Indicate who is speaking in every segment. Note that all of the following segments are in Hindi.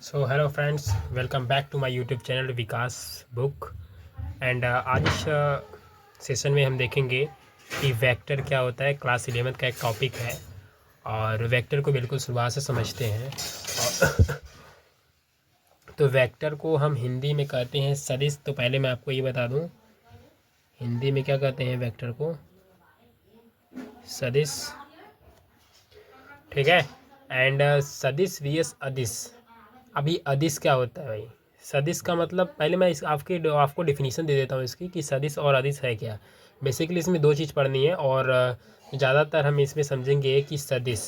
Speaker 1: So hello friends, welcome back to my YouTube channel Vikas book. And आज इस सेशन में हम देखेंगे कि वेक्टर क्या होता है। क्लास 11th का एक टॉपिक है और वेक्टर को बिल्कुल शुरुआत से समझते हैं। और तो वेक्टर को हम हिंदी में कहते हैं सदिश। तो पहले मैं आपको ये बता दूं, हिंदी में क्या कहते हैं वेक्टर को? सदिश। ठीक है। एंड सदिश vs अदिश। अभी अदिश क्या होता है भाई? सदिश का मतलब पहले मैं इस आपको डिफिनीशन दे देता हूँ इसकी कि सदिश और अदिश है क्या। बेसिकली इसमें दो चीज़ पढ़नी है और ज़्यादातर हम इसमें समझेंगे कि सदिश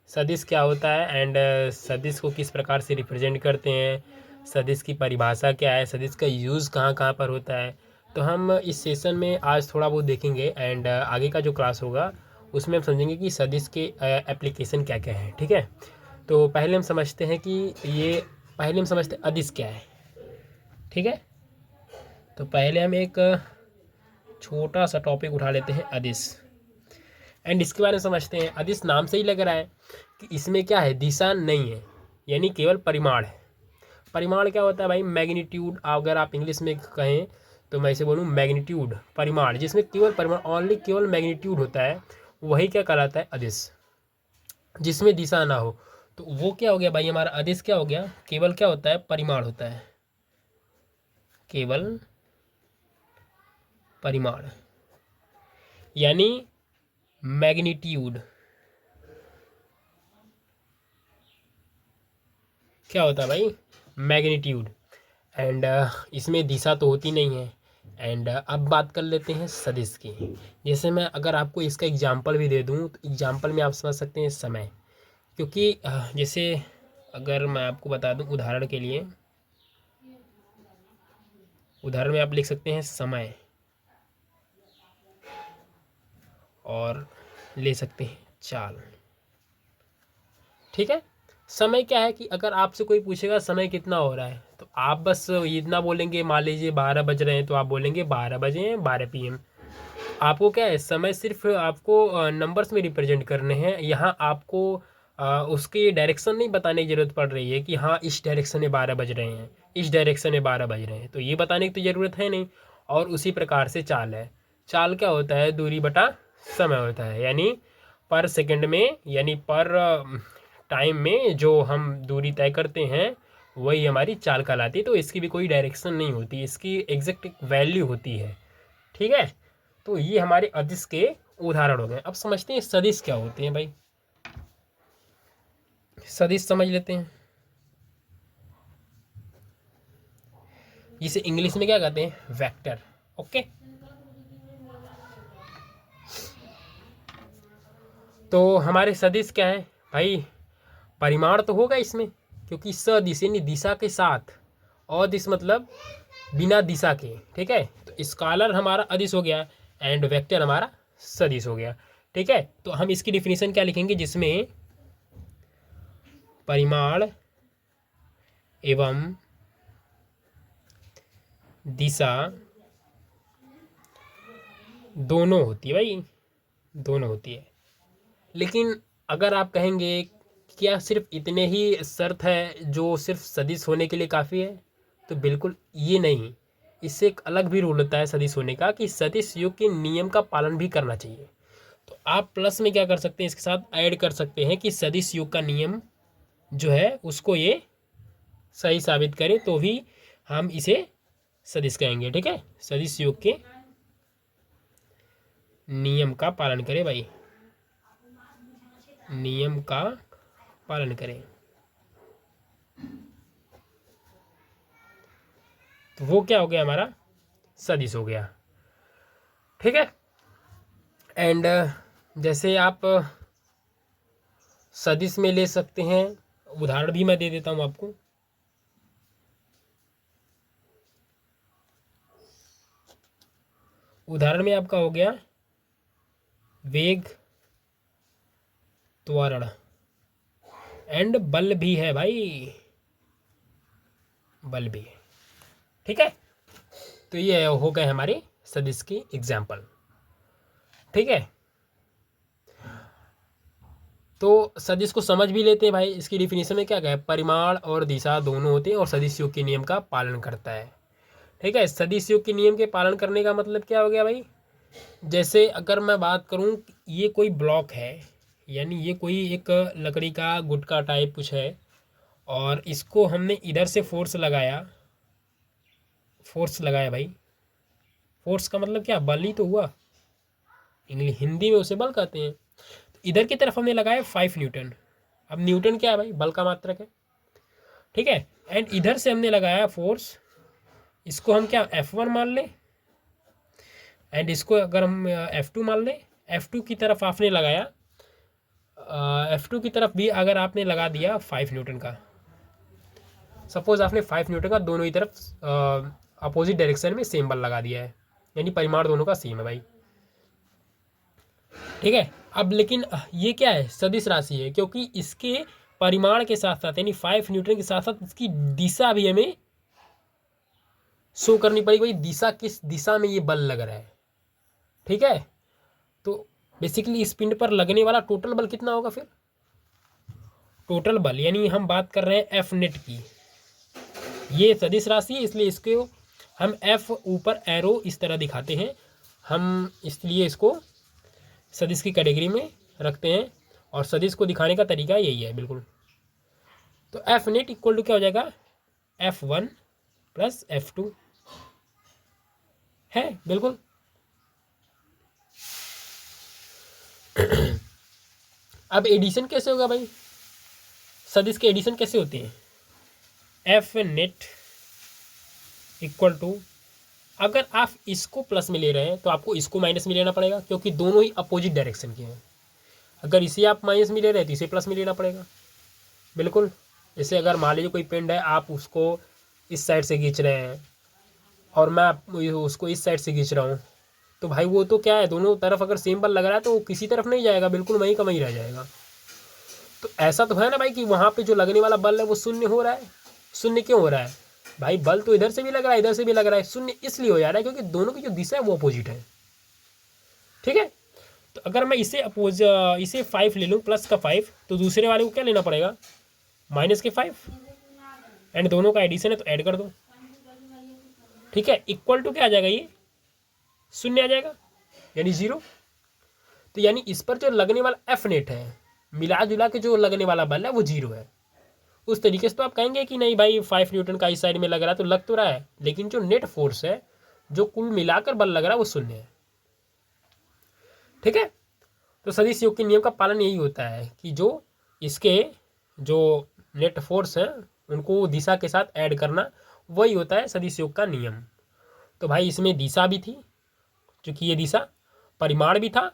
Speaker 1: सदिश क्या होता है एंड सदिश को किस प्रकार से रिप्रेजेंट करते हैं, सदिश की परिभाषा क्या है, सदिश का यूज़ कहाँ कहाँ पर होता है। तो हम इस सेशन में आज थोड़ा बहुत देखेंगे एंड आगे का जो क्लास होगा उसमें हम समझेंगे कि सदिश के एप्लीकेशन क्या क्या है। ठीक है। तो पहले हम समझते हैं कि ये पहले हम समझते हैं अदिश क्या है। ठीक है। तो पहले हम एक छोटा सा टॉपिक उठा लेते हैं अदिश एंड इसके बारे में समझते हैं। अदिश नाम से ही लग रहा है कि इसमें क्या है, दिशा नहीं है, यानी केवल परिमाण है। परिमाण क्या होता है भाई? मैग्नीट्यूड। अगर आप इंग्लिश में कहें तो मैं इसे बोलूँ मैग्नीट्यूड, परिमाण। जिसमें केवल परिमाण, ओनली केवल मैग्नीट्यूड होता है, वही क्या कहलाता है? अदिश। जिसमें दिशा ना हो। तो वो क्या हो गया भाई? हमारा अदिश क्या हो गया? केवल क्या होता है? परिमाण होता है, केवल परिमाण, यानी मैग्नीट्यूड। क्या होता है भाई? मैग्नीट्यूड। एंड इसमें दिशा तो होती नहीं है। एंड अब बात कर लेते हैं सदिश की। जैसे मैं अगर आपको इसका एग्जांपल भी दे दूं तो एग्जांपल में आप समझ सकते हैं समय। क्योंकि जैसे अगर मैं आपको बता दूं उदाहरण के लिए, उदाहरण में आप लिख सकते हैं समय और ले सकते हैं चाल। ठीक है। समय क्या है कि अगर आपसे कोई पूछेगा समय कितना हो रहा है तो आप बस इतना बोलेंगे, मान लीजिए 12 बज रहे हैं तो आप बोलेंगे 12 बजे हैं, 12 PM। आपको क्या है, समय सिर्फ आपको नंबर्स में रिप्रेजेंट करने हैं। यहाँ आपको उसकी डायरेक्शन नहीं बताने की ज़रूरत पड़ रही है कि हाँ इस डायरेक्शन में 12 बज रहे हैं, इस डायरेक्शन में 12 बज रहे हैं, तो ये बताने की तो ज़रूरत है नहीं। और उसी प्रकार से चाल है। चाल क्या होता है? दूरी बटा समय होता है, यानी पर सेकंड में, यानी पर टाइम में जो हम दूरी तय करते हैं वही हमारी चाल कहलाती है। तो इसकी भी कोई डायरेक्शन नहीं होती, इसकी एग्जैक्ट वैल्यू होती है। ठीक है। तो ये हमारे अदिश के उदाहरण हो गए। अब समझते हैं सदिश क्या होते हैं भाई। सदिश समझ लेते हैं, जिसे इंग्लिश में क्या कहते हैं? वेक्टर। ओके। तो हमारे सदिश क्या है भाई? परिमाण तो होगा इसमें, क्योंकि सदिश यानी दिशा के साथ, अदिश मतलब बिना दिशा के। ठीक है। तो स्कालर हमारा अदिश हो गया एंड वेक्टर हमारा सदिश हो गया। ठीक है। तो हम इसकी डिफिनीशन क्या लिखेंगे? जिसमें परिमाण एवं दिशा दोनों होती है भाई, दोनों होती है। लेकिन अगर आप कहेंगे क्या सिर्फ इतने ही शर्त है जो सिर्फ सदिश होने के लिए काफ़ी है, तो बिल्कुल ये नहीं। इससे एक अलग भी रूल होता है सदिश होने का, कि सदिश योग के नियम का पालन भी करना चाहिए। तो आप प्लस में क्या कर सकते हैं, इसके साथ ऐड कर सकते हैं कि सदिश योग का नियम जो है उसको ये सही साबित करे तो भी हम इसे सदिश कहेंगे। ठीक है। सदिश योग के नियम का पालन करें भाई, नियम का पालन करें, तो वो क्या हो गया? हमारा सदिश हो गया। ठीक है। एंड जैसे आप सदिश में ले सकते हैं, उदाहरण भी मैं दे देता हूं आपको। उदाहरण में आपका हो गया वेग, त्वरण एंड बल भी है भाई, बल भी है। ठीक है। तो ये हो गए हमारे सदिश के एग्जाम्पल। ठीक है। तो सदिश को समझ भी लेते हैं भाई। इसकी डिफिनीशन में क्या है, परिमाण और दिशा दोनों होते हैं और सदिश योग के नियम का पालन करता है। ठीक है, सदिश योग के नियम के पालन करने का मतलब क्या हो गया भाई, जैसे अगर मैं बात करूं, ये कोई ब्लॉक है, यानी ये कोई एक लकड़ी का गुटका टाइप कुछ है, और इसको हमने इधर से फोर्स लगाया भाई। फोर्स का मतलब क्या, बल ही तो हुआ, इंग्लिश हिंदी में उसे बल कहते हैं। तो इधर की तरफ हमने लगाया 5 न्यूटन। अब न्यूटन क्या है भाई, बल का मात्रक है। ठीक है, एंड इधर से हमने लगाया फोर्स, इसको हम क्या F1 मान लें, एंड इसको अगर हम F2 मान लें। F2 की तरफ आपने लगाया, F2 की तरफ भी अगर आपने लगा दिया 5 न्यूटन का, सपोज आपने 5 न्यूटन का दोनों ही तरफ अपोजिट डायरेक्शन में सेम बल लगा दिया है, यानी परिमाण दोनों का सेम है भाई। ठीक है, अब लेकिन ये क्या है, सदिश राशि है, क्योंकि इसके परिमाण के साथ साथ यानी 5 न्यूटन के साथ साथ इसकी दिशा भी हमें शो करनी पड़ेगी भाई, दिशा किस दिशा में ये बल लग रहा है। ठीक है, तो बेसिकली इस पिंड पर लगने वाला टोटल बल कितना होगा फिर, टोटल बल यानी हम बात कर रहे हैं F नेट की। ये सदिश राशि है, इसलिए इसको हम F ऊपर एरो इस तरह दिखाते हैं हम, इसलिए इसको सदिश की कैटेगरी में रखते हैं, और सदिश को दिखाने का तरीका यही है बिल्कुल। तो F नेट इक्वल टू क्या हो जाएगा, F1 प्लस F2 है बिल्कुल। अब एडिशन कैसे होगा भाई, सदिश के एडिशन कैसे होते हैं, F नेट इक्वल टू, अगर आप इसको प्लस में ले रहे हैं तो आपको इसको माइनस में लेना पड़ेगा, क्योंकि दोनों ही अपोजिट डायरेक्शन के हैं। अगर इसे आप माइनस में ले रहे हैं तो इसे प्लस में लेना पड़ेगा बिल्कुल। जैसे अगर मान लीजिए कोई पिंड है, आप उसको इस साइड से खींच रहे हैं और मैं उसको इस साइड से खींच रहा हूँ, तो भाई वो तो क्या है, दोनों तरफ अगर सेम बल लग रहा है तो वो किसी तरफ नहीं जाएगा, बिल्कुल वहीं का वहीं रह जाएगा। तो ऐसा तो है ना भाई कि वहाँ पे जो लगने वाला बल है वो शून्य हो रहा है। शून्य क्यों हो रहा है भाई, बल तो इधर से भी लग रहा है इधर से भी लग रहा है, शून्य इसलिए हो जा रहा है क्योंकि दोनों की जो दिशा है वो अपोजिट है। ठीक है, तो अगर मैं इसे 5 ले लूँ प्लस का 5, तो दूसरे वाले को क्या लेना पड़ेगा, माइनस के 5, एंड दोनों का एडिशन है तो ऐड कर दो। ठीक है, इक्वल टू क्या आ जाएगा, ये शून्य आ जाएगा यानी 0। तो यानी इस पर जो लगने वाला F नेट है, मिला जुला के जो लगने वाला बल है वो 0 है। उस तरीके से तो आप कहेंगे कि नहीं भाई 5 न्यूटन का इस साइड में लग रहा है तो लग तो रहा है, लेकिन जो नेट फोर्स है, जो कुल मिलाकर बल लग रहा है वो शून्य है। ठीक है, तो सदिश योग के नियम का पालन यही होता है कि जो इसके जो नेट फोर्स है उनको दिशा के साथ ऐड करना, वही होता है सदिश योग का नियम। तो भाई इसमें दिशा भी थी, क्योंकि ये दिशा परिमाण भी था,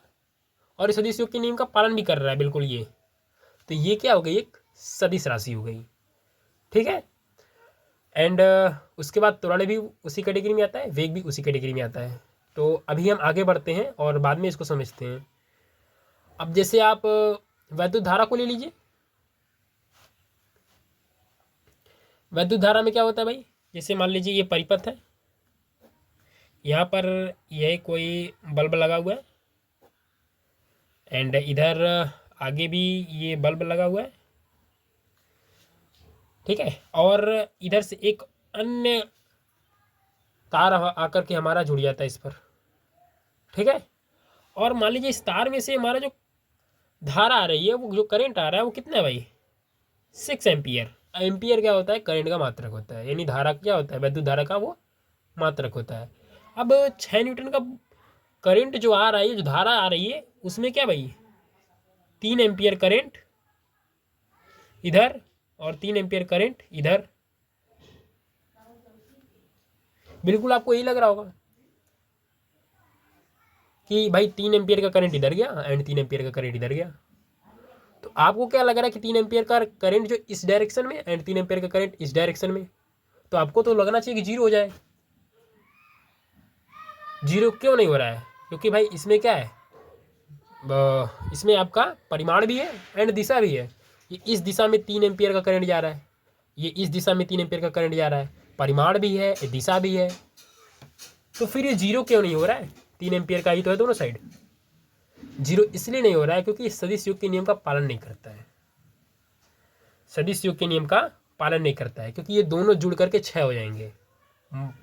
Speaker 1: और इस सदिश योग के नियम का पालन भी कर रहा है बिल्कुल ये। तो ये क्या हो गई, एक सदिश राशि हो गई। ठीक है, एंड उसके बाद त्वरण भी उसी कैटेगरी में आता है, वेग भी उसी कैटेगरी में आता है। तो अभी हम आगे बढ़ते हैं और बाद में इसको समझते हैं। अब जैसे आप वैद्युत धारा को ले लीजिए। वैद्युत धारा में क्या होता है भाई, जैसे मान लीजिए ये परिपथ है, यहाँ पर यह कोई बल्ब लगा हुआ है, एंड इधर आगे भी ये बल्ब लगा हुआ है। ठीक है, और इधर से एक अन्य तार आकर के हमारा जुड़ जाता है इस पर। ठीक है, और मान लीजिए इस तार में से हमारा जो धारा आ रही है, वो जो करंट आ रहा है वो कितना है भाई, 6 एम्पियर। एम्पियर क्या होता है, करंट का मात्रक होता है, यानी धारा क्या होता है, वैद्युत धारा का वो मात्रक होता है। अब 6 न्यूटन का करंट जो आ रहा है, जो धारा आ रही है, उसमें क्या भाई 3 एम्पियर करंट इधर और 3 एम्पियर करंट इधर। बिल्कुल आपको यही लग रहा होगा कि भाई 3 एम्पियर का करंट इधर गया एंड 3 एम्पियर का करंट इधर गया। तो आपको क्या लग रहा है कि 3 एम्पियर का करंट जो इस डायरेक्शन में एंड 3 एम्पियर का करंट इस डायरेक्शन में, तो आपको तो लगना चाहिए कि 0 हो जाए। 0 क्यों नहीं हो रहा है, क्योंकि भाई इसमें क्या है, इसमें आपका परिमाण भी है एंड दिशा भी है। ये इस दिशा में 3 एम्पियर का करंट जा रहा है, ये इस दिशा में 3 एम्पियर का करंट जा रहा है, परिमाण भी है दिशा भी है, तो फिर ये 0 क्यों नहीं हो रहा है, 3 एम्पियर का ही तो है दोनों साइड। जीरो इसलिए नहीं हो रहा है क्योंकि सदिश योग के नियम का पालन नहीं करता है, सदिश योग के नियम का पालन नहीं करता है, क्योंकि ये दोनों जुड़ करके 6 हो जाएंगे।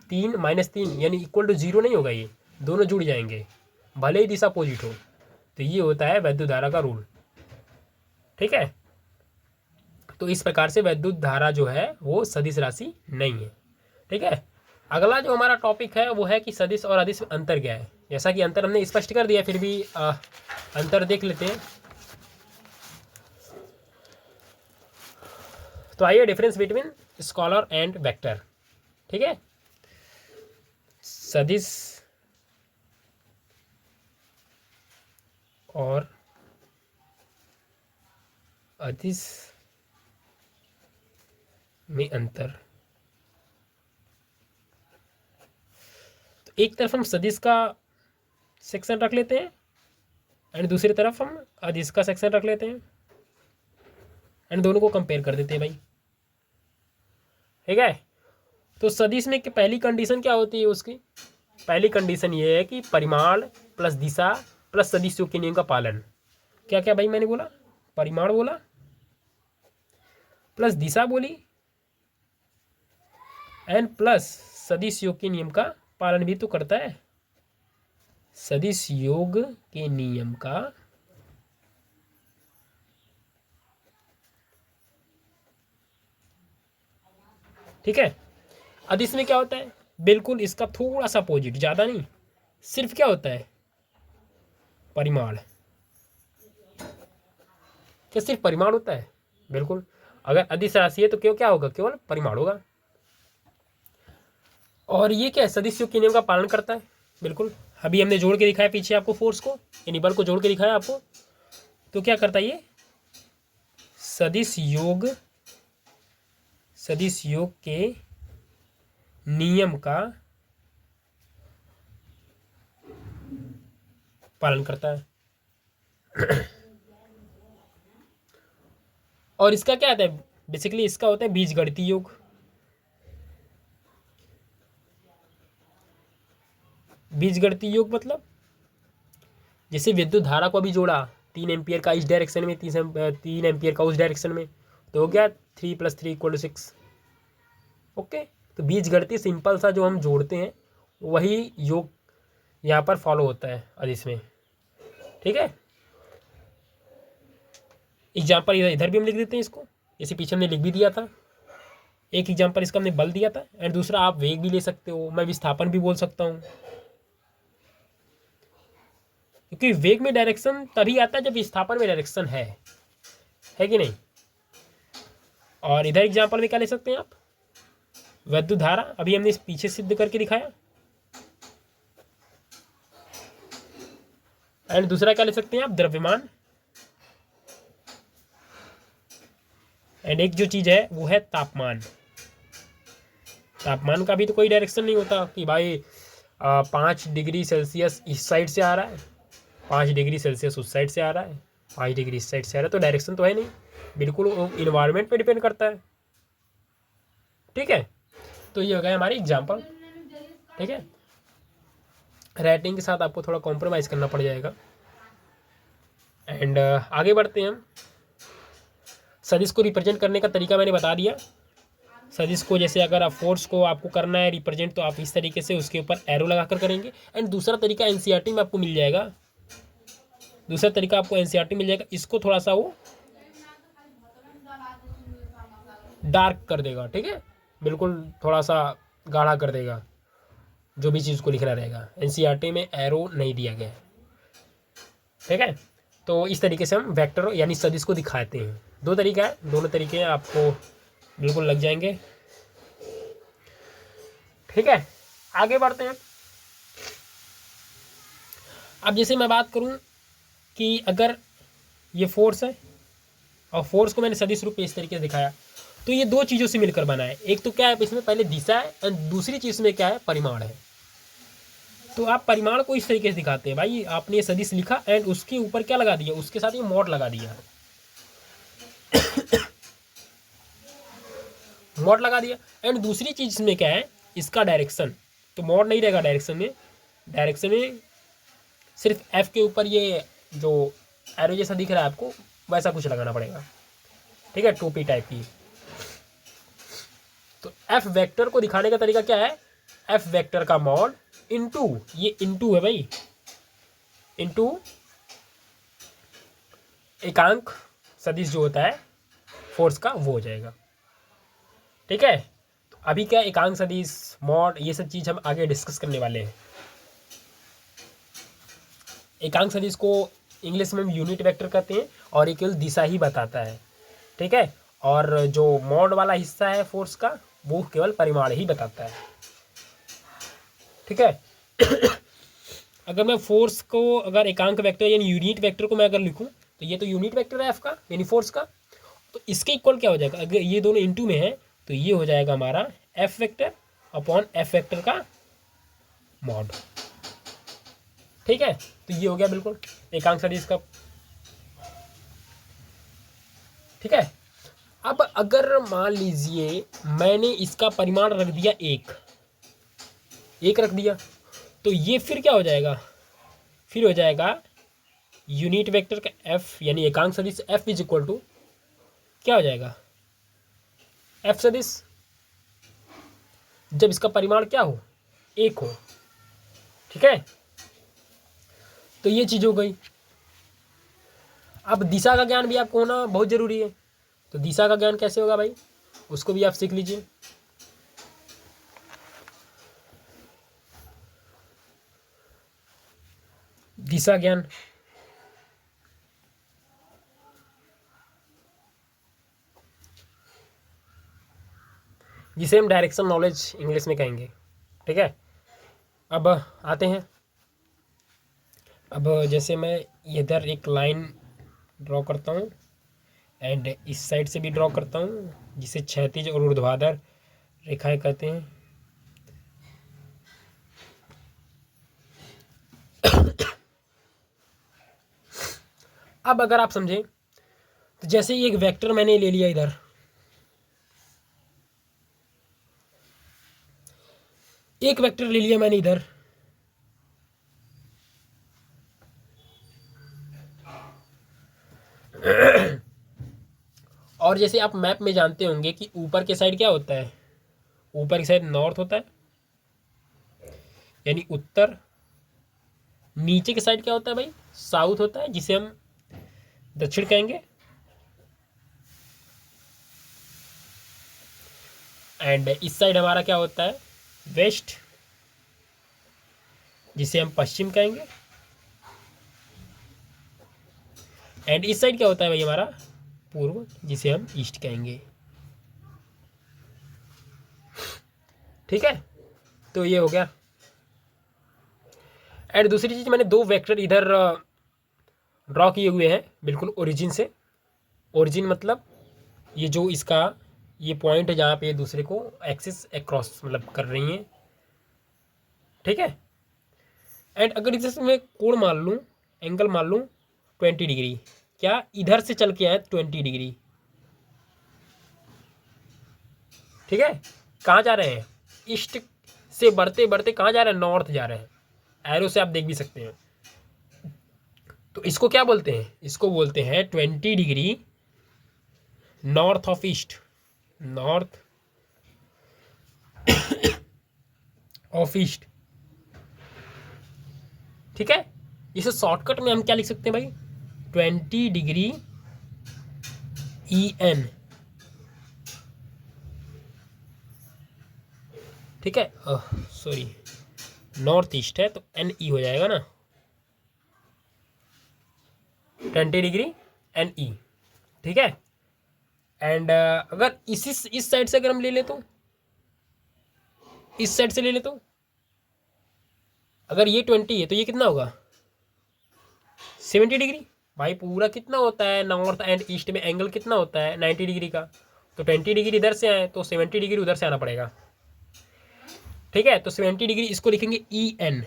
Speaker 1: 3 - 3 यानी इक्वल टू 0 नहीं होगा, ये दोनों जुड़ जाएंगे भले ही दिशा अपोजिट हो। तो ये होता है वैद्युत धारा का रूल। ठीक है, तो इस प्रकार से वैद्युत धारा जो है वो सदिश राशि नहीं है। ठीक है, अगला जो हमारा टॉपिक है वो है कि सदिश और अदिश में अंतर क्या है। जैसा कि अंतर हमने स्पष्ट कर दिया, फिर भी अंतर देख लेते हैं। तो आइए, difference between scholar and vector. ठीक है, सदिश और अदिश में अंतर। तो एक तरफ हम सदिश का सेक्शन रख लेते हैं एंड दूसरी तरफ हम अदिश का सेक्शन रख लेते हैं एंड दोनों को कंपेयर कर देते हैं भाई। ठीक है, तो सदिश में पहली कंडीशन क्या होती है उसकी? पहली कंडीशन ये है कि परिमाण प्लस दिशा प्लस सदिश योग के नियम का पालन। क्या क्या भाई मैंने बोला? परिमाण बोला प्लस दिशा बोली एंड प्लस सदिश योग के नियम का पालन भी तो करता है। सदिश योग के नियम का ठीक है। अदिश में क्या होता है? बिल्कुल इसका थोड़ा सा अपोजिट, ज़्यादा नहीं, सिर्फ क्या होता है? परिमाण। क्या सिर्फ परिमाण होता है? बिल्कुल, अगर अदिश राशि है तो क्यों क्या होगा? केवल परिमाण होगा। और ये क्या है? सदिश योग के नियम का पालन करता है। बिल्कुल, अभी हमने जोड़ के दिखाया पीछे आपको, फोर्स को यानी बल को जोड़ के दिखाया आपको। तो क्या करता है ये? सदिश योग के नियम का पालन करता है। और इसका क्या आता है? बेसिकली इसका होता है बीजगणितीय योग। बीजगणितीय योग मतलब जैसे विद्युत धारा को अभी जोड़ा 3 एम्पियर का इस डायरेक्शन में, 3 एम्पियर का उस डायरेक्शन में, तो हो गया 3 + 3 = 6। ओके, तो बीजगणितीय सिंपल सा जो हम जोड़ते हैं वही योग यहाँ पर फॉलो होता है अदिश में। ठीक है, एग्जाम्पल इधर भी हम लिख देते हैं इसको, जैसे पीछे हमने लिख भी दिया था। एक एग्जाम्पल इसका हमने बल दिया था एंड दूसरा आप वेग भी ले सकते हो, मैं विस्थापन भी बोल सकता हूँ, क्योंकि वेग में डायरेक्शन तभी आता है जब विस्थापन में डायरेक्शन है कि नहीं। और इधर एग्जाम्पल में क्या ले सकते हैं आप? वैद्युत धारा, अभी हमने इस पीछे सिद्ध करके दिखाया। एंड दूसरा क्या ले सकते हैं आप? द्रव्यमान। एंड एक जो चीज है वो है तापमान। तापमान का भी तो कोई डायरेक्शन नहीं होता कि भाई 5 डिग्री सेल्सियस इस साइड से आ रहा है, 5 डिग्री सेल्सियस उस साइड से आ रहा है, 5 डिग्री इस साइड से आ रहा है, तो डायरेक्शन तो है नहीं। बिल्कुल इन्वायरमेंट पे डिपेंड करता है। ठीक है, तो ये हो गया हमारी एग्जाम्पल। ठीक है, राइटिंग के साथ आपको थोड़ा कॉम्प्रोमाइज़ करना पड़ जाएगा। एंड आगे बढ़ते हैं हम। सदिश को रिप्रेजेंट करने का तरीका मैंने बता दिया। सदिश को जैसे अगर आप फोर्स को आपको करना है रिप्रेजेंट, तो आप इस तरीके से उसके ऊपर एरो लगाकर करेंगे। एंड दूसरा तरीका एनसीईआरटी में आपको मिल जाएगा, दूसरा तरीका आपको एनसीईआरटी मिल जाएगा। इसको थोड़ा सा वो डार्क कर देगा। ठीक है, बिल्कुल थोड़ा सा गाढ़ा कर देगा जो भी चीज़ को लिखना रहेगा। एनसीईआरटी में एरो नहीं दिया गया। ठीक है, तो इस तरीके से हम वेक्टर यानी सदिश को दिखाते हैं। 2 तरीका है, दोनों तरीके आपको बिल्कुल लग जाएंगे। ठीक है, आगे बढ़ते हैं। अब जैसे मैं बात करूं कि अगर ये फोर्स है और फोर्स को मैंने सदिश रूप में इस तरीके से दिखाया, तो ये 2 चीज़ों से मिलकर बना है। एक तो क्या है इसमें, पहले दिशा है, और दूसरी चीज़ में क्या है? परिमाण है। तो आप परिमाण को इस तरीके से दिखाते हैं भाई, आपने ये सदिश लिखा एंड उसके ऊपर क्या लगा दिया? उसके साथ ये मॉड लगा दिया मॉड लगा दिया। एंड दूसरी चीज इसमें क्या है? इसका डायरेक्शन, तो मॉड नहीं रहेगा डायरेक्शन में। डायरेक्शन में सिर्फ एफ के ऊपर ये जो एरो जैसा दिख रहा है आपको वैसा कुछ लगाना पड़ेगा, ठीक है, टोपी टाइप की। तो एफ वेक्टर को दिखाने का तरीका क्या है, एफ वेक्टर का मॉड इनटू, ये इनटू है भाई, इनटू एकांक सदिश जो होता है फोर्स का वो हो जाएगा, ठीक है। तो अभी क्या एकांक सदिश मॉड ये सब चीज़ हम आगे डिस्कस करने वाले हैं। एकांक सदिश को इंग्लिश में हम यूनिट वेक्टर कहते हैं और ये केवल दिशा ही बताता है, ठीक है। और जो मॉड वाला हिस्सा है फोर्स का वो केवल परिमाण ही बताता है, ठीक है। अगर मैं फोर्स को अगर एकांक वेक्टर यानी यूनिट वेक्टर को मैं अगर लिखूं तो ये तो यूनिट वेक्टर है एफ का यानी फोर्स का, तो इसके इक्वल क्या हो जाएगा, अगर ये दोनों इनटू में है तो ये हो जाएगा हमारा F vector upon F vector का मॉड, ठीक है। तो ये हो गया बिल्कुल एकांक सदिश का, ठीक है। अब अगर मान लीजिए मैंने इसका परिमाण रख दिया एक रख दिया, तो ये फिर क्या हो जाएगा, फिर हो जाएगा यूनिट वेक्टर का एफ यानी एकांक सदिश एफ इज इक्वल टू क्या हो जाएगा, एफ सदिश जब इसका परिमाण क्या हो, एक हो, ठीक है। तो ये चीज़ हो गई। अब दिशा का ज्ञान भी आपको होना बहुत ज़रूरी है। तो दिशा का ज्ञान कैसे होगा भाई, उसको भी आप सीख लीजिए। दिशा ज्ञान जिसे हम डायरेक्शन नॉलेज इंग्लिश में कहेंगे, ठीक है। अब आते हैं, अब जैसे मैं इधर एक लाइन ड्रॉ करता हूँ एंड इस साइड से भी ड्रॉ करता हूँ जिसे क्षैतिज और ऊर्ध्वाधर रेखाएं कहते हैं। अब अगर आप समझें तो जैसे एक वेक्टर मैंने ले लिया इधर, एक वेक्टर ले लिया मैंने इधर, और जैसे आप मैप में जानते होंगे कि ऊपर के साइड क्या होता है, ऊपर की साइड नॉर्थ होता है यानी उत्तर, नीचे की साइड क्या होता है भाई, साउथ होता है जिसे हम दक्षिण कहेंगे, एंड इस साइड हमारा क्या होता है, वेस्ट जिसे हम पश्चिम कहेंगे, एंड इस साइड क्या होता है भाई हमारा पूर्व जिसे हम ईस्ट कहेंगे, ठीक है। तो ये हो गया। एंड दूसरी चीज़ मैंने दो वेक्टर इधर ड्रॉ किए हुए हैं बिल्कुल ओरिजिन से, ओरिजिन मतलब ये जो इसका ये पॉइंट है जहाँ पे दूसरे को एक्सिस अक्रॉस मतलब कर रही हैं, ठीक है। एंड अगर इधर मैं कोण मान लूँ, एंगल मान लूँ 20 डिग्री, क्या इधर से चल के आए 20 डिग्री, ठीक है। कहाँ जा रहे हैं, ईस्ट से बढ़ते बढ़ते कहाँ जा रहे हैं, नॉर्थ जा रहे हैं, एरो से आप देख भी सकते हैं। तो इसको क्या बोलते हैं, इसको बोलते हैं 20 degree north of east, north of east, ठीक है। इसे शॉर्टकट में हम क्या लिख सकते हैं भाई, 20 डिग्री ई एन, ठीक है। सॉरी नॉर्थ ईस्ट है तो एन ई हो जाएगा ना, 20 डिग्री एन ई, ठीक है। एंड अगर इस साइड से अगर हम ले ले तो, इस साइड से ले ले तो अगर ये 20 है तो ये कितना होगा 70 डिग्री, भाई पूरा कितना होता है नॉर्थ एंड ईस्ट में एंगल कितना होता है 90 डिग्री का, तो 20 डिग्री इधर से आए तो 70 डिग्री उधर से आना पड़ेगा, ठीक है। तो 70 डिग्री इसको लिखेंगे E N,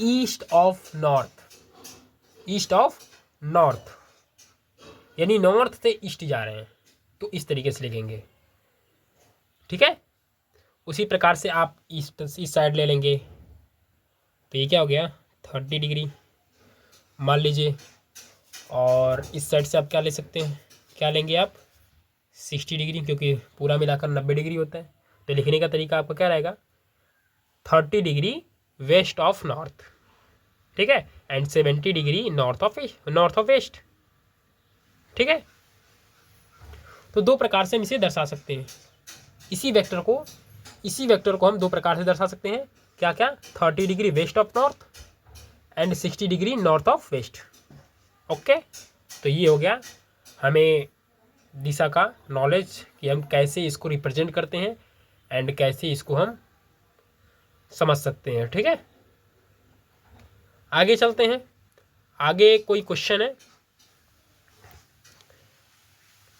Speaker 1: east of north, east of north यानी नॉर्थ से ईस्ट जा रहे हैं, तो इस तरीके से लिखेंगे, ठीक है। उसी प्रकार से आप ईस्ट इस साइड ले लेंगे तो ये क्या हो गया 30 डिग्री, मान लीजिए। और इस साइड से आप क्या ले सकते हैं, क्या लेंगे आप 60 डिग्री, क्योंकि पूरा मिलाकर 90 डिग्री होता है। तो लिखने का तरीका आपका क्या रहेगा 30 डिग्री वेस्ट ऑफ नॉर्थ, ठीक है, and 70 degree north of west, ठीक है। तो दो प्रकार से हम इसे दर्शा सकते हैं। इसी वेक्टर को हम दो प्रकार से दर्शा सकते हैं। क्या क्या 30 degree west of north and 60 degree north of west. Okay, तो ये हो गया हमें दिशा का नॉलेज कि हम कैसे इसको रिप्रेजेंट करते हैं एंड कैसे इसको हम समझ सकते हैं, ठीक है। आगे चलते हैं। आगे कोई क्वेश्चन है,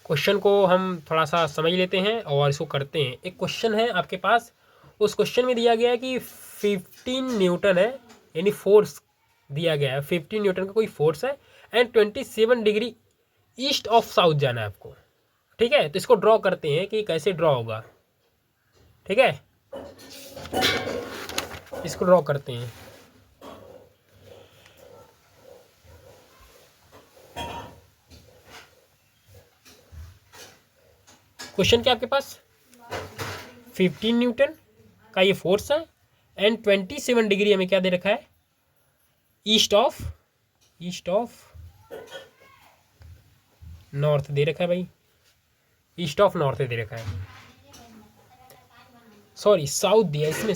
Speaker 1: क्वेश्चन को हम थोड़ा सा समझ लेते हैं और इसको करते हैं। एक क्वेश्चन है आपके पास, उस क्वेश्चन में दिया गया है कि 15 न्यूटन है, यानी फोर्स दिया गया है 15 न्यूटन का कोई फोर्स है and 27 degree east of south जाना है आपको, ठीक है। तो इसको ड्रॉ करते हैं कि कैसे ड्रॉ होगा, ठीक है। इसको ड्रॉ करते हैं। क्वेश्चन क्या आपके पास 15 न्यूटन का ये फोर्स है एंड 27 डिग्री हमें क्या दे रखा है ईस्ट ऑफ नॉर्थ दे रखा है भाई, ईस्ट ऑफ नॉर्थ दे रखा है, सॉरी साउथ दिया इसमें,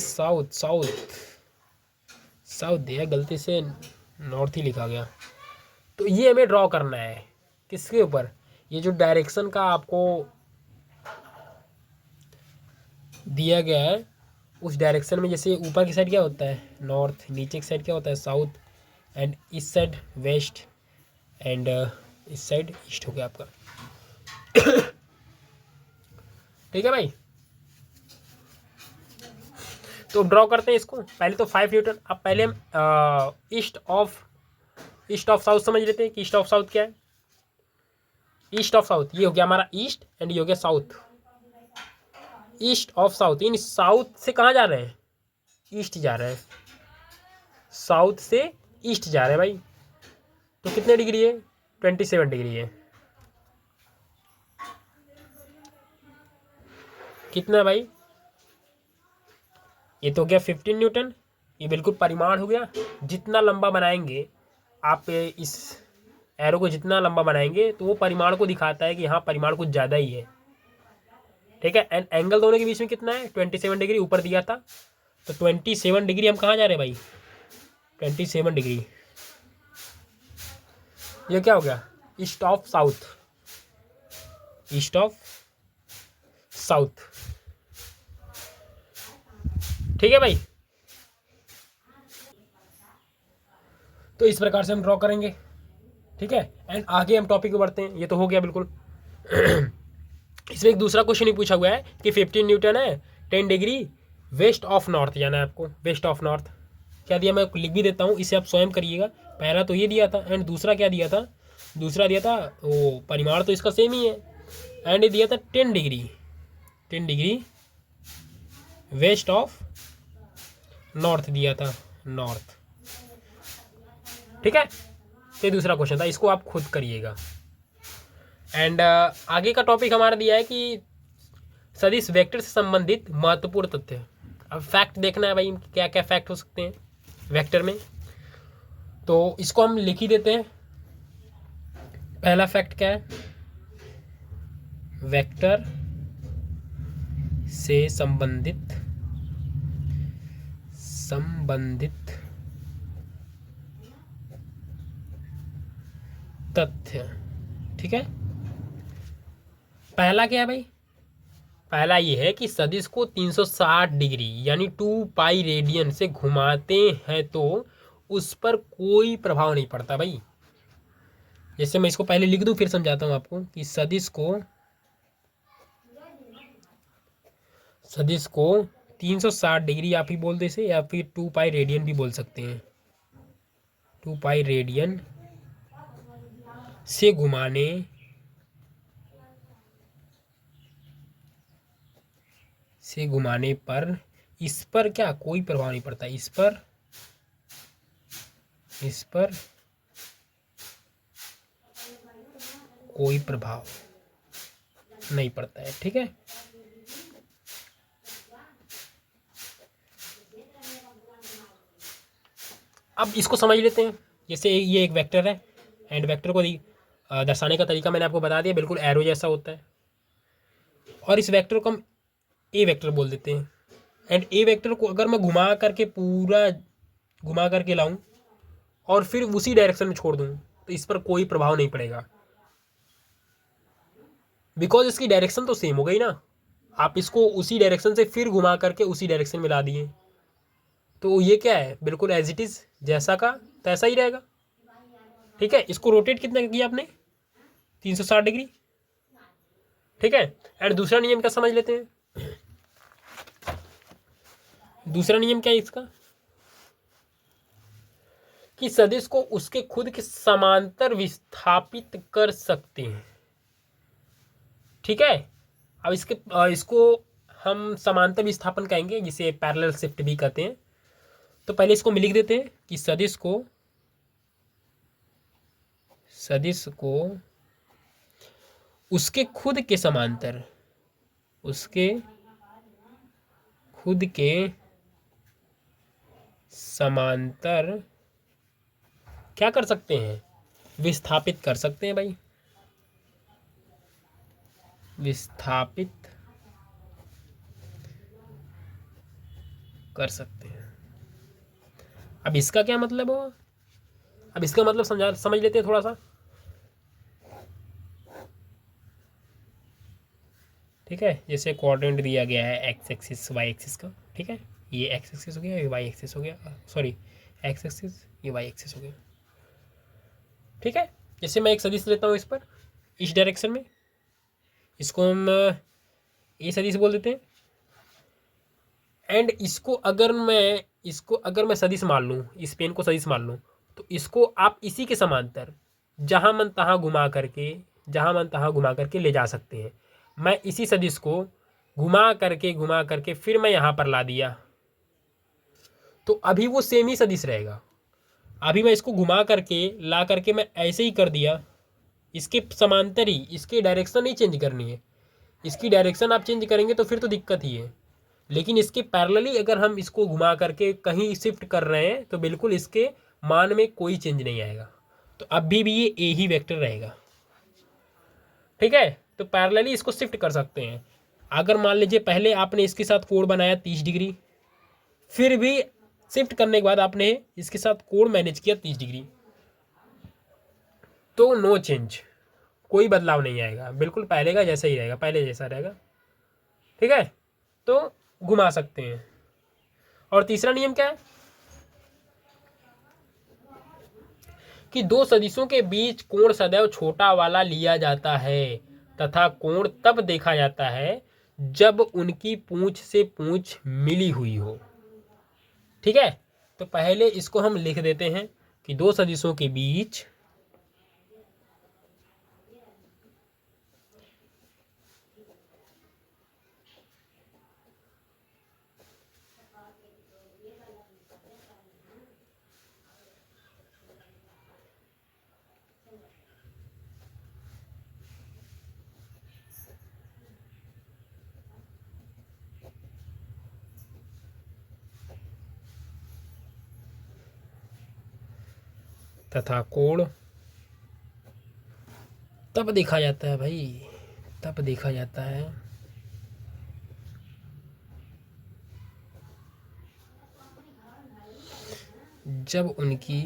Speaker 1: साउथ दिया, गलती से नॉर्थ ही लिखा गया। तो ये हमें ड्रॉ करना है किसके ऊपर, ये जो डायरेक्शन का आपको दिया गया है उस डायरेक्शन में, जैसे ऊपर की साइड क्या होता है नॉर्थ, नीचे की साइड क्या होता है साउथ, एंड इस साइड वेस्ट, एंड इस साइड ईस्ट हो गया आपका। ठीक है भाई, तो ड्रॉ करते हैं इसको। पहले तो 5 न्यूटन, अब पहले हम ईस्ट ऑफ साउथ समझ लेते हैं कि ईस्ट ऑफ साउथ क्या है। ईस्ट ऑफ साउथ ये हो गया हमारा ईस्ट एंड ये हो गया south. East of south in south से कहाँ जा रहे हैं ईस्ट जा रहे हैं, साउथ से ईस्ट जा रहे हैं भाई। तो कितने डिग्री है 27 डिग्री है। कितना भाई, ये तो हो गया 15 न्यूटन, ये बिल्कुल परिमाण हो गया। जितना लंबा बनाएंगे आप इस एरो को, जितना लंबा बनाएंगे तो वो परिमाण को दिखाता है कि हाँ परिमाण कुछ ज़्यादा ही है, ठीक है। एंड एंगल दोनों के बीच में कितना है 27 डिग्री ऊपर दिया था। तो 27 डिग्री हम कहाँ जा रहे हैं भाई 27 डिग्री, ये क्या हो गया east of south, east of south, ठीक है भाई। तो इस प्रकार से हम ड्रॉ करेंगे, ठीक है। एंड आगे हम टॉपिक को बढ़ते हैं। ये तो हो गया बिल्कुल। इसमें एक दूसरा क्वेश्चन ही पूछा हुआ है कि 15 न्यूटन है 10 डिग्री वेस्ट ऑफ नॉर्थ जाना है आपको। वेस्ट ऑफ नॉर्थ क्या दिया, मैं लिख भी देता हूँ, इसे आप स्वयं करिएगा। पहला तो ये दिया था एंड दूसरा क्या दिया था, दूसरा दिया था वो परिमाण तो इसका सेम ही है, एंड ये दिया था 10 डिग्री वेस्ट ऑफ नॉर्थ दिया था, नॉर्थ, ठीक है। तो ये दूसरा क्वेश्चन था, इसको आप खुद करिएगा। एंड आगे का टॉपिक हमारा दिया है कि सदिश वेक्टर से संबंधित महत्वपूर्ण तथ्य। अब फैक्ट देखना है भाई क्या क्या फैक्ट हो सकते हैं वेक्टर में, तो इसको हम लिख ही देते हैं। पहला फैक्ट क्या है, वेक्टर से संबंधित तथ्य, ठीक है। पहला क्या है भाई, पहला ये है कि सदिश को 360 डिग्री यानी 2 पाई रेडियन से घुमाते हैं तो उस पर कोई प्रभाव नहीं पड़ता भाई। जैसे मैं इसको पहले लिख दूं फिर समझाता हूं आपको कि सदिश को 360 डिग्री आप ही बोल दे से, या फिर 2 पाई रेडियन भी बोल सकते हैं। 2 पाई रेडियन से घुमाने पर इस पर क्या कोई प्रभाव नहीं पड़ता, इस पर कोई प्रभाव नहीं पड़ता है। ठीक है, अब इसको समझ लेते हैं। जैसे ये एक वेक्टर है एंड वेक्टर को दर्शाने का तरीका मैंने आपको बता दिया, बिल्कुल एरो जैसा होता है। और इस वेक्टर को हम ए वेक्टर बोल देते हैं। एंड ए वेक्टर को अगर मैं घुमा करके पूरा घुमा करके लाऊं और फिर उसी डायरेक्शन में छोड़ दूं तो इस पर कोई प्रभाव नहीं पड़ेगा, बिकॉज इसकी डायरेक्शन तो सेम हो गई ना। आप इसको उसी डायरेक्शन से फिर घुमा करके उसी डायरेक्शन में ला दिए, तो ये क्या है, बिल्कुल एज इट इज जैसा का तैसा ही रहेगा। ठीक है, इसको रोटेट कितना किया आपने, 360 डिग्री। ठीक है, एंड दूसरा नियम क्या समझ लेते हैं। दूसरा नियम क्या है इसका, कि सदिश को उसके खुद के समांतर विस्थापित कर सकते हैं। ठीक है, अब इसको हम समांतर विस्थापन कहेंगे, जिसे पैरेलल शिफ्ट भी कहते हैं। तो पहले इसको लिख देते हैं कि सदिश को उसके खुद के समांतर, उसके खुद के समांतर क्या कर सकते हैं, विस्थापित कर सकते हैं भाई, विस्थापित कर सकते हैं। अब इसका क्या मतलब हुआ, अब इसका मतलब समझ लेते हैं थोड़ा सा। ठीक है, जैसे क्वाड्रेंट दिया गया है एक्स एक्सिस वाई एक्सिस का। ठीक है, ये एक्स एक्सिस हो गया, ये वाई एक्सिस हो गया, सॉरी एक्स एक्सिस, ये वाई एक्सिस हो गया। ठीक है, जैसे मैं एक सदिश लेता हूँ इस पर, इस डायरेक्शन में, इसको हम ए सदिश बोल देते हैं। एंड इसको अगर मैं सदिश मान लूँ, इस पेन को सदिश मान लूँ, तो इसको आप इसी के समांतर जहाँ मन तहाँ घुमा करके ले जा सकते हैं। मैं इसी सदिश को घुमा करके फिर मैं यहाँ पर ला दिया, तो अभी वो सेम ही सदिश रहेगा। अभी मैं इसको घुमा करके ला करके मैं ऐसे ही कर दिया, इसके समांतर ही, इसकी डायरेक्शन नहीं चेंज करनी है। इसकी डायरेक्शन आप चेंज करेंगे तो फिर तो दिक्कत ही है, लेकिन इसके पैरेलली अगर हम इसको घुमा करके कहीं शिफ्ट कर रहे हैं तो बिल्कुल इसके मान में कोई चेंज नहीं आएगा, तो अभी भी ये ए ही वेक्टर रहेगा। ठीक है, तो पैरेलली इसको शिफ्ट कर सकते हैं। अगर मान लीजिए पहले आपने इसके साथ कोण बनाया 30 डिग्री, फिर भी शिफ्ट करने के बाद आपने इसके साथ कोण मैनेज किया 30 डिग्री, तो नो चेंज, कोई बदलाव नहीं आएगा, बिल्कुल पहले का जैसा ही रहेगा, पहले जैसा रहेगा। ठीक है, तो घुमा सकते हैं। और तीसरा नियम क्या है, कि दो सदिशों के बीच कोण सदैव छोटा वाला लिया जाता है तथा कोण तब देखा जाता है जब उनकी पूंछ से पूंछ मिली हुई हो। ठीक है, तो पहले इसको हम लिख देते हैं कि दो सदिशों के बीच तथा कोण तब देखा जाता है भाई, तब देखा जाता है जब उनकी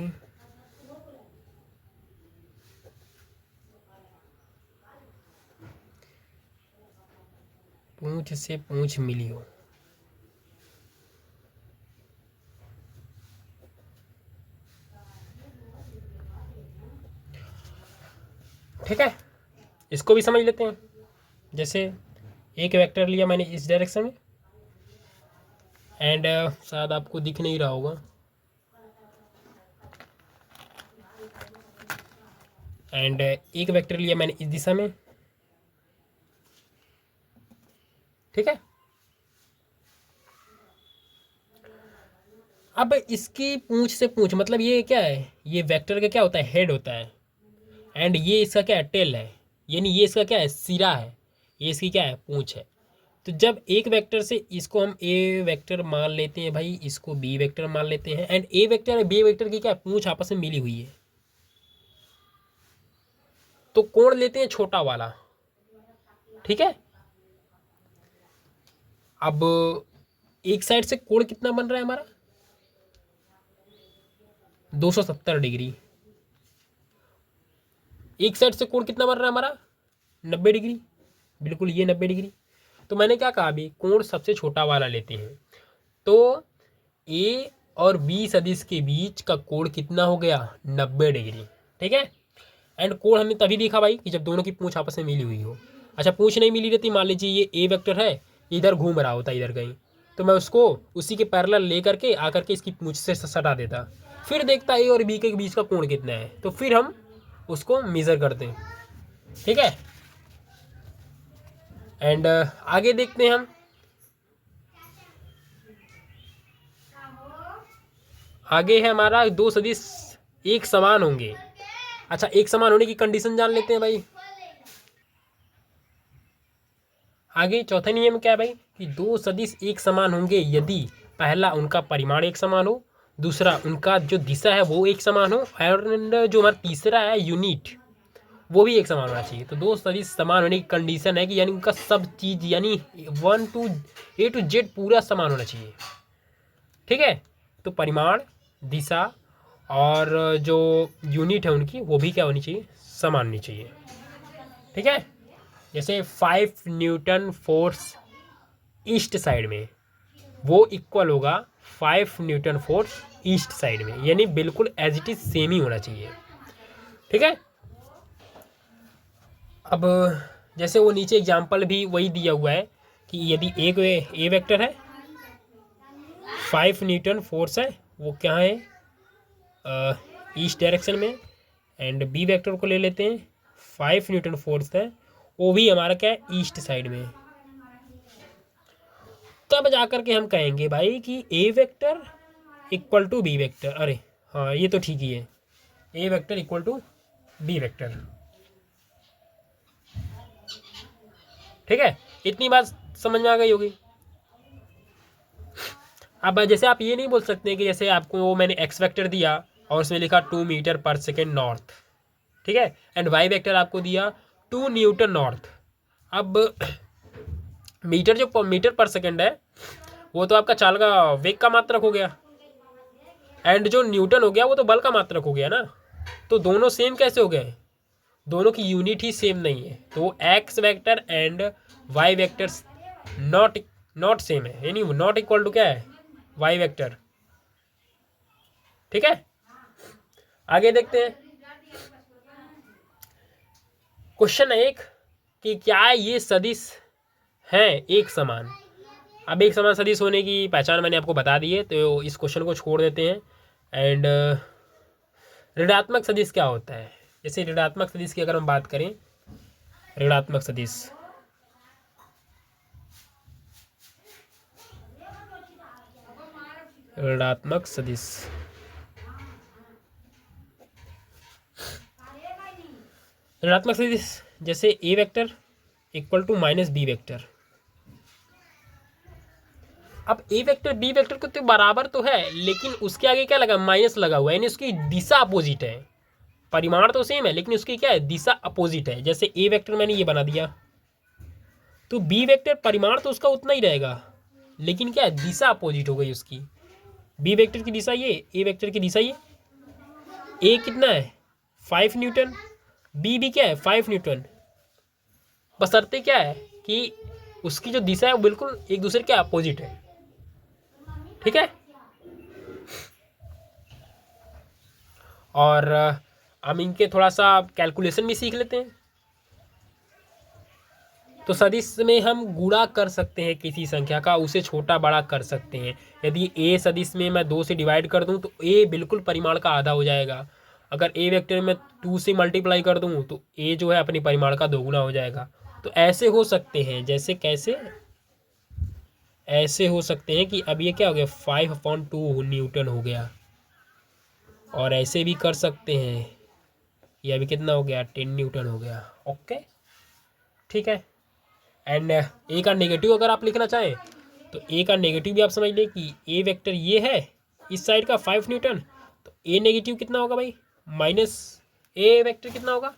Speaker 1: पूंछ से पूंछ मिली हो। ठीक है, इसको भी समझ लेते हैं। जैसे एक वेक्टर लिया मैंने इस डायरेक्शन में, एंड शायद आपको दिख नहीं रहा होगा, एंड एक वेक्टर लिया मैंने इस दिशा में। ठीक है, अब इसकी पूंछ से पूंछ मतलब ये क्या है, ये वेक्टर का क्या होता है, हेड होता है, एंड ये इसका क्या है, टेल है। यानी ये इसका क्या है, सिरा है, ये इसकी क्या है, पूंछ है। तो जब एक वेक्टर से इसको हम ए वेक्टर मान लेते हैं भाई, इसको बी वेक्टर मान लेते हैं, एंड ए वेक्टर और बी वेक्टर की क्या पूंछ आपस में मिली हुई है, तो कोण लेते हैं छोटा वाला, ठीक है। अब एक साइड से कोण कितना बन रहा है हमारा, 270 डिग्री। एक साइड से कोण कितना बन रहा है हमारा, 90 डिग्री, बिल्कुल ये 90 डिग्री। तो मैंने क्या कहा अभी, कोण सबसे छोटा वाला लेते हैं। तो ए और बी सदिश के बीच का कोण कितना हो गया, 90 डिग्री, ठीक है। एंड कोण हमने तभी देखा भाई कि जब दोनों की पूंछ आपस में मिली हुई हो। अच्छा पूंछ नहीं मिली रहती, मान लीजिए ये ए वेक्टर है, इधर घूम रहा होता इधर कहीं, तो मैं उसको उसी के पैरेलल ले करके आकर के इसकी पूंछ से सटा देता, फिर देखता ए और बी के बीच का कोण कितना है, तो फिर हम उसको मेज़र करते हैं, ठीक है। एंड आगे देखते हैं हम, आगे है हमारा दो सदिश एक समान होंगे। अच्छा एक समान होने की कंडीशन जान लेते हैं भाई। आगे चौथा नियम क्या है भाई, कि दो सदिश एक समान होंगे यदि पहला उनका परिमाण एक समान हो, दूसरा उनका जो दिशा है वो एक समान हो, और जो हमारा तीसरा है यूनिट वो भी एक समान होना चाहिए। तो दो सदिश समान होने की कंडीशन है कि यानी उनका सब चीज़ यानी 1 to A to Z पूरा समान होना चाहिए, ठीक है। तो परिमाण, दिशा और जो यूनिट है उनकी वो भी क्या होनी चाहिए, समान होनी चाहिए, ठीक है। जैसे 5 न्यूटन फोर्स ईस्ट साइड में वो इक्वल होगा 5 न्यूटन फोर्स ईस्ट साइड में, यानी बिल्कुल एज इट इज सेम ही होना चाहिए, ठीक है। अब जैसे वो नीचे एग्जाम्पल भी वही दिया हुआ है कि यदि एक ए वेक्टर है, 5 न्यूटन फोर्स है, वो क्या है ईस्ट डायरेक्शन में, एंड बी वेक्टर को ले लेते हैं, 5 न्यूटन फोर्स है, वो भी हमारा क्या है ईस्ट साइड में। तब जाकर के हम कहेंगे भाई कि A vector equal to B vector, अरे हाँ ये तो ठीक ही है, A vector equal to B vector, ठीक है। इतनी बात समझ में आ गई होगी। अब जैसे आप ये नहीं बोल सकते कि जैसे आपको वो मैंने एक्स वेक्टर दिया और उसमें लिखा 2 मीटर पर सेकेंड नॉर्थ, ठीक है, एंड वाई वेक्टर आपको दिया 2 न्यूटन नॉर्थ। अब मीटर जो मीटर पर सेकेंड है वो तो आपका चाल का वेग का मात्रक हो गया, एंड जो न्यूटन हो गया वो तो बल का मात्रक हो गया ना। तो दोनों सेम कैसे हो गए, दोनों की यूनिट ही सेम नहीं है, तो X vector and Y vector not not same है, यानी नॉट इक्वल टू क्या है, वाई वेक्टर, ठीक है। आगे देखते हैं क्वेश्चन एक, कि क्या ये सदिश हैं एक समान। अब एक समान सदिश होने की पहचान मैंने आपको बता दी है, तो इस क्वेश्चन को छोड़ देते हैं। एंड ऋणात्मक सदिश क्या होता है, जैसे ऋणात्मक सदिश की अगर हम बात करें, ऋणात्मक सदिश, ऋणात्मक सदिश, ऋणात्मक सदिश जैसे A vector equal to minus B vector. अब ए वेक्टर बी वेक्टर को तो बराबर तो है, लेकिन उसके आगे क्या लगा, माइनस लगा हुआ है, यानी उसकी दिशा अपोजिट है। परिमाण तो सेम है लेकिन उसकी क्या है, दिशा अपोजिट है। जैसे ए वेक्टर मैंने ये बना दिया, तो बी वेक्टर परिमाण तो उसका उतना ही रहेगा, लेकिन क्या है, दिशा अपोजिट हो गई उसकी। बी वेक्टर की दिशा ये, ए वेक्टर की दिशा ये। ए कितना है 5 न्यूटन, बी भी क्या है 5 न्यूटन, बशर्ते क्या है कि उसकी जो दिशा है वो बिल्कुल एक दूसरे के अपोजिट है, ठीक है। और हम इनके थोड़ा सा कैलकुलेशन भी सीख लेते हैं। तो सदिश में हम गुणा कर सकते हैं किसी संख्या का, उसे छोटा बड़ा कर सकते हैं। यदि ए सदिश में मैं 2 से डिवाइड कर दूं तो ए बिल्कुल परिमाण का आधा हो जाएगा। अगर ए वेक्टर में 2 से मल्टीप्लाई कर दूं तो ए जो है अपनी परिमाण का दोगुना हो जाएगा। तो ऐसे हो सकते हैं, जैसे कैसे, ऐसे हो सकते हैं कि अब ये क्या हो गया 5/2 न्यूटन हो गया, और ऐसे भी कर सकते हैं, ये अभी कितना हो गया 10 न्यूटन हो गया, ओके। ठीक है। एंड ए का नेगेटिव अगर आप लिखना चाहें तो ए का नेगेटिव भी आप समझ लें कि ए वेक्टर ये है इस साइड का 5 न्यूटन, तो ए नेगेटिव कितना होगा भाई, माइनस ए वेक्टर कितना होगा,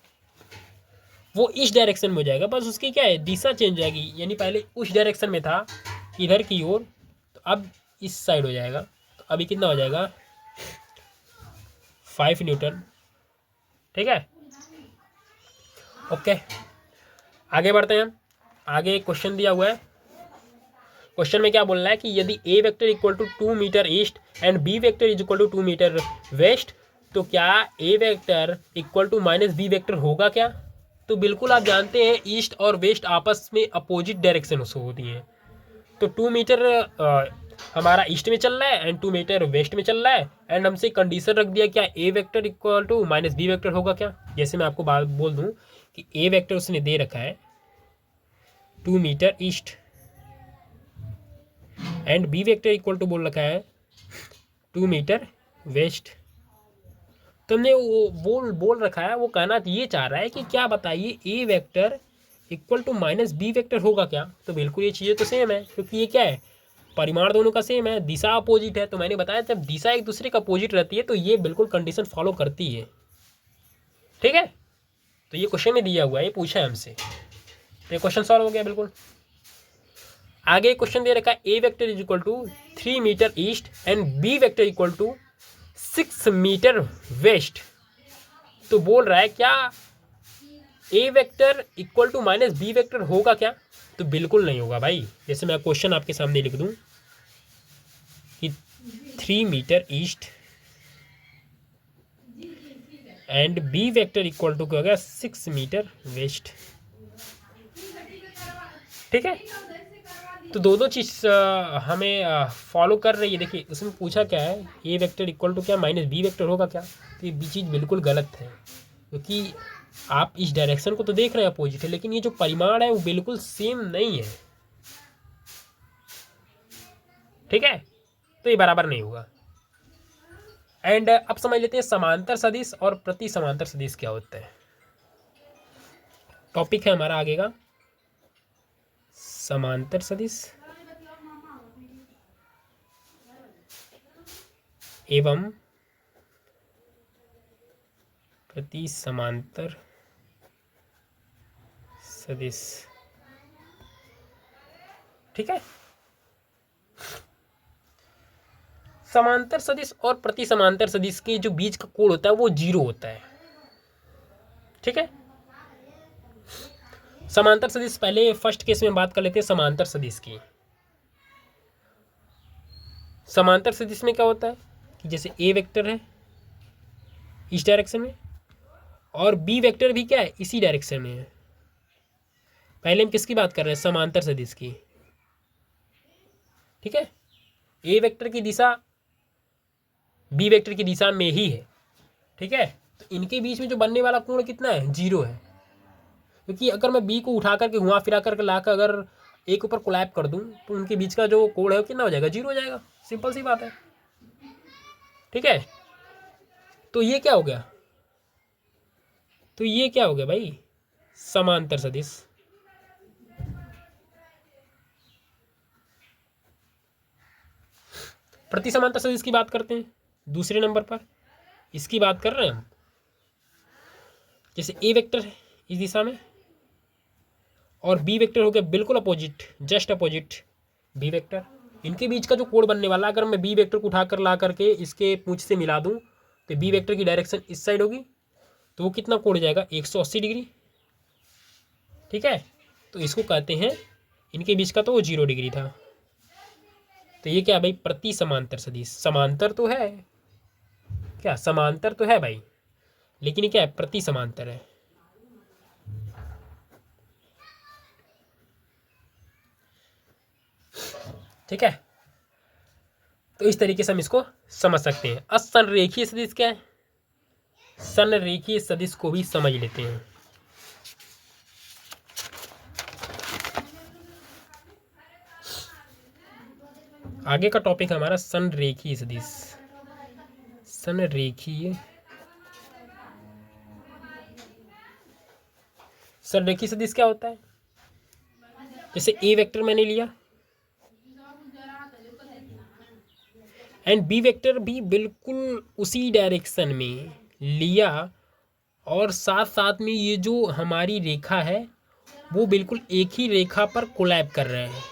Speaker 1: वो इस डायरेक्शन में हो जाएगा, बस उसकी क्या है दिशा चेंज हो जाएगी, यानी पहले उस डायरेक्शन में था इधर की ओर, तो अब इस साइड हो जाएगा, तो अभी कितना हो जाएगा 5 न्यूटन। ठीक है, ओके आगे बढ़ते हैं हम। आगे एक क्वेश्चन दिया हुआ है, क्वेश्चन में क्या बोल रहा है कि यदि A vector equal to 2 metre east and B vector is equal to 2 metre west, तो क्या A vector equal to minus B vector होगा क्या। तो बिल्कुल आप जानते हैं ईस्ट और वेस्ट आपस में अपोजिट डायरेक्शन से होती हैं, तो 2 मीटर हमारा ईस्ट में चल रहा है एंड 2 मीटर वेस्ट में चल रहा है, एंड हमसे कंडीशन रख दिया क्या A vector equal to minus B vector होगा क्या। जैसे मैं आपको बात बोल दूं कि ए वेक्टर उसने दे रखा है 2 metre east and B vector equal to बोल रखा है 2 मीटर वेस्ट, तो हमने वो बोल रखा है, वो कहना ये चाह रहा है कि क्या बताइए A vector equal to minus B vector होगा क्या। तो बिल्कुल ये चीज़ें तो सेम है, क्योंकि ये क्या है परिमाण दोनों का सेम है, दिशा अपोजिट है, तो मैंने बताया जब दिशा एक दूसरे का अपोजिट रहती है तो ये बिल्कुल कंडीशन फॉलो करती है। ठीक है, तो ये क्वेश्चन में दिया हुआ है, ये पूछा है हमसे, तो ये क्वेश्चन सॉल्व हो गया बिल्कुल। आगे क्वेश्चन दे रखा है A vector is equal to 3 metre east and B vector equal to 6 metre west, तो बोल रहा है क्या A vector equal to minus B vector होगा क्या। तो बिल्कुल नहीं होगा भाई। जैसे मैं क्वेश्चन आपके सामने लिख दूं कि 3 metre east and B vector equal to क्या होगा 6 मीटर वेस्ट। ठीक है, तो दो चीज़ हमें फॉलो कर रही है। देखिए उसमें पूछा क्या है ए वेक्टर इक्वल टू क्या माइनस बी वेक्टर होगा क्या, तो ये चीज़ बिल्कुल गलत है, क्योंकि आप इस डायरेक्शन को तो देख रहे हैं अपोजिट है, लेकिन ये जो परिमाण है वो बिल्कुल सेम नहीं है। ठीक है, तो ये बराबर नहीं होगा। एंड अब समझ लेते हैं समांतर सदिश और प्रति समांतर सदिश क्या होता है। टॉपिक है हमारा आगे का समांतर सदिश एवं प्रति समांतर सदिश। ठीक है, समांतर सदिश और प्रति समांतर सदिश के जो बीच का कोण होता है वो 0 होता है। ठीक है, समांतर सदिश पहले फर्स्ट केस में बात कर लेते हैं समांतर सदिश की। समांतर सदिश में क्या होता है कि जैसे ए वेक्टर है इस डायरेक्शन में और बी वेक्टर भी क्या है इसी डायरेक्शन में है। पहले हम किसकी बात कर रहे हैं समांतर सदिश की। ठीक है, ए वेक्टर की दिशा बी वेक्टर की दिशा में ही है। ठीक है, तो इनके बीच में जो बनने वाला कोण कितना है 0 है, क्योंकि अगर मैं बी को उठा करके घुमा फिरा करके ला कर अगर ए के ऊपर कोलैप कर दूं तो उनके बीच का जो कोण है वो कितना हो जाएगा 0 हो जाएगा, सिंपल सी बात है। ठीक है, तो ये क्या हो गया, तो ये क्या हो गया भाई समांतर सदिश। प्रति समांतर सदिश की बात करते हैं दूसरे नंबर पर, इसकी बात कर रहे हैं हम। जैसे ए वेक्टर है इस दिशा में और बी वेक्टर हो गया बिल्कुल opposite, just opposite B vector, इनके बीच का जो कोण बनने वाला, अगर मैं बी वेक्टर को उठाकर ला करके इसके पूंछ से मिला दूं तो बी वेक्टर की डायरेक्शन इस साइड होगी, तो वो कितना कोण हो जाएगा 180 डिग्री। ठीक है, तो इसको कहते हैं इनके बीच का तो वो 0 डिग्री था। तो ये क्या भाई प्रति समांतर सदिश, समांतर तो है क्या, समांतर तो है भाई, लेकिन ये क्या है प्रति समांतर है। ठीक है, तो इस तरीके से हम इसको समझ सकते हैं। असंरेखीय सदिश क्या है, संरेखीय सदिश को भी समझ लेते हैं। आगे का टॉपिक है हमारा संरेखीय सदिश। संरेखीय संरेखीय सदिश क्या होता है, जैसे ए वेक्टर मैंने लिया एंड बी वेक्टर भी बिल्कुल उसी डायरेक्शन में लिया, और साथ साथ में ये जो हमारी रेखा है वो बिल्कुल एक ही रेखा पर कोलैब कर रहे हैं।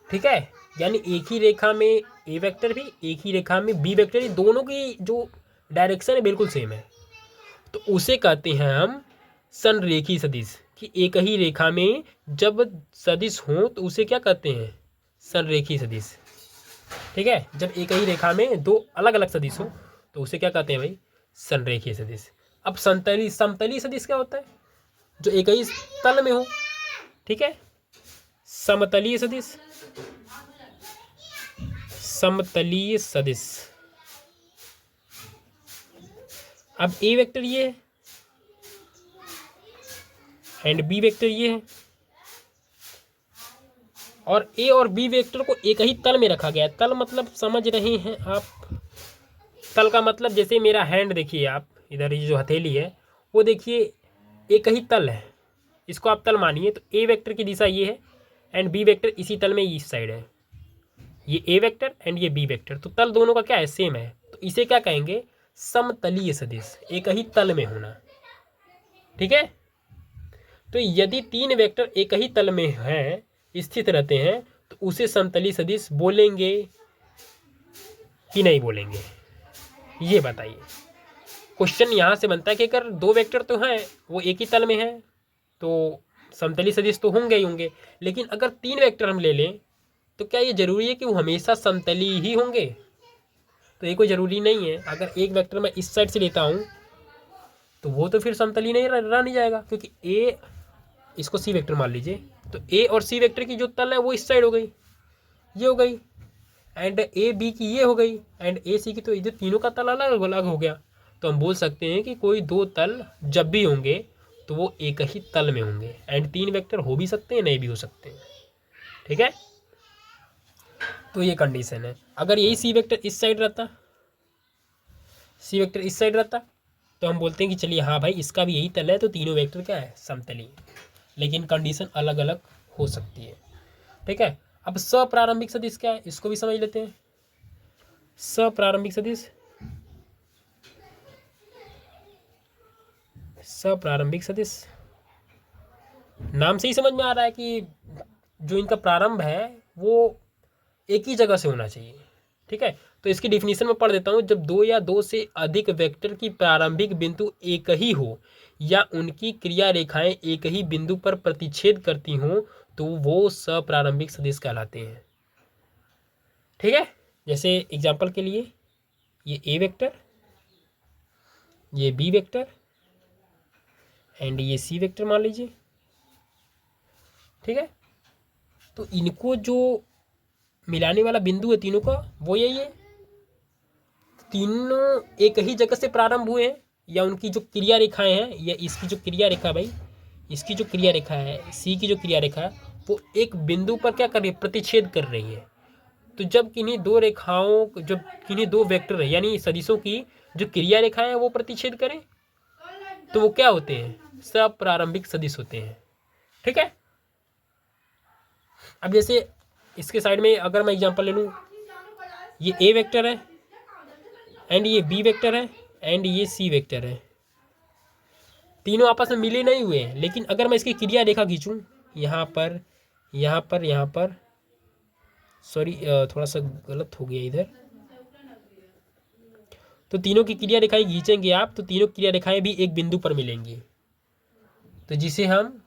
Speaker 1: ठीक है, यानी एक ही रेखा में ए वेक्टर भी, एक ही रेखा में बी वेक्टर भी, दोनों की जो डायरेक्शन है बिल्कुल सेम है, तो उसे कहते हैं हम संरेखी सदिश। कि एक ही रेखा में जब सदिश हो तो उसे क्या कहते हैं, संरेखी सदिश। ठीक है, जब एक ही रेखा में दो अलग अलग सदिश हो तो उसे क्या कहते हैं भाई, संरेखीय सदिश। अब समतलीय सदिश क्या होता है, जो एक ही तल में हो। ठीक है, समतलीय सदिश, समतलीय सदिश। अब ए वेक्टर ये है एंड बी वेक्टर ये है, और ए और बी वेक्टर को एक ही तल में रखा गया है। तल मतलब समझ रहे हैं आप, तल का मतलब जैसे मेरा हैंड देखिए आप, इधर ये जो हथेली है वो देखिए एक ही तल है, इसको आप तल मानिए। तो ए वेक्टर की दिशा ये है एंड बी वेक्टर इसी तल में इस साइड है, ये ए वेक्टर एंड ये बी वेक्टर, तो तल दोनों का क्या है, सेम है। तो इसे क्या कहेंगे, समतलीय सदिश, एक ही तल में होना। ठीक है, तो यदि तीन वेक्टर एक ही तल में हैं, स्थित रहते हैं, तो उसे समतलीय सदिश बोलेंगे कि नहीं बोलेंगे, ये बताइए। क्वेश्चन यहाँ से बनता है कि अगर दो वेक्टर तो हैं वो एक ही तल में हैं तो समतलीय सदिश तो होंगे ही होंगे, लेकिन अगर तीन वेक्टर हम ले लें तो क्या ये जरूरी है कि वो हमेशा समतलीय ही होंगे, तो ये कोई ज़रूरी नहीं है। अगर एक वेक्टर मैं इस साइड से लेता हूँ तो वो तो फिर समतलीय नहीं रह नहीं जाएगा, क्योंकि ए, इसको सी वेक्टर मान लीजिए, तो ए और सी वेक्टर की जो तल है वो इस साइड हो गई, ये हो गई, एंड ए बी की ये हो गई, एंड ए सी की, तो इधर तीनों का तल अलग अलग हो गया। तो हम बोल सकते हैं कि कोई दो तल जब भी होंगे तो वो एक ही तल में होंगे, एंड तीन वेक्टर हो भी सकते हैं, नहीं भी हो सकते हैं। ठीक है, तो ये कंडीशन है। अगर यही सी वेक्टर इस साइड रहता, सी वेक्टर इस साइड रहता, तो हम बोलते हैं कि चलिए हाँ भाई इसका भी यही तल है, तो तीनों वेक्टर क्या है, समतलीय। लेकिन कंडीशन अलग अलग हो सकती है। ठीक है, अब सप्रारंभिक सदिश क्या है, इसको भी समझ लेते हैं। सप्रारंभिक सदिश, सप्रारंभिक सदिश नाम से ही समझ में आ रहा है कि जो इनका प्रारंभ है वो एक ही जगह से होना चाहिए। ठीक है, तो इसकी डिफिनीशन में पढ़ देता हूँ। जब दो या दो से अधिक वेक्टर की प्रारंभिक बिंदु एक ही हो या उनकी क्रिया रेखाएं एक ही बिंदु पर प्रतिच्छेद करती हों तो वो सप्रारंभिक सदिश कहलाते हैं। ठीक है, जैसे एग्जांपल के लिए ये ए वेक्टर, ये बी वेक्टर एंड ये सी वेक्टर मान लीजिए। ठीक है, तो इनको जो मिलाने वाला बिंदु है तीनों का वो यही है, तीनों एक ही जगह से प्रारंभ हुए हैं, या उनकी जो क्रिया रेखाएं हैं, या इसकी जो क्रिया रेखा भाई, इसकी जो क्रिया रेखा है, सी की जो क्रिया रेखा है, वो एक बिंदु पर क्या कर रही है, प्रतिच्छेद कर रही है। तो जब किन्हीं दो रेखाओं, जब किन्हीं दो वेक्टर यानी सदिशों की जो क्रिया रेखाएं हैं वो प्रतिच्छेद करें तो वो क्या होते हैं, सप्रारंभिक सदिश होते हैं। ठीक है, अब जैसे इसके साइड में अगर मैं एग्जांपल ले लूँ, ये ए वेक्टर है एंड ये बी वेक्टर है एंड ये सी वेक्टर है, तीनों आपस में मिले नहीं हुए हैं, लेकिन अगर मैं इसकी क्रिया रेखा खींचूँ यहाँ पर, यहाँ पर, यहाँ पर, सॉरी थोड़ा सा गलत हो गया इधर, तो तीनों की क्रिया रेखाएं खींचेंगे आप तो तीनों क्रिया रेखाएं भी एक बिंदु पर मिलेंगी, तो जिसे हम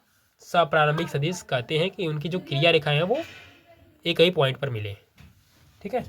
Speaker 1: सप्रारंभिक सदिश कहते हैं कि उनकी जो क्रिया रेखाएं हैं वो एक ही पॉइंट पर मिले। ठीक है।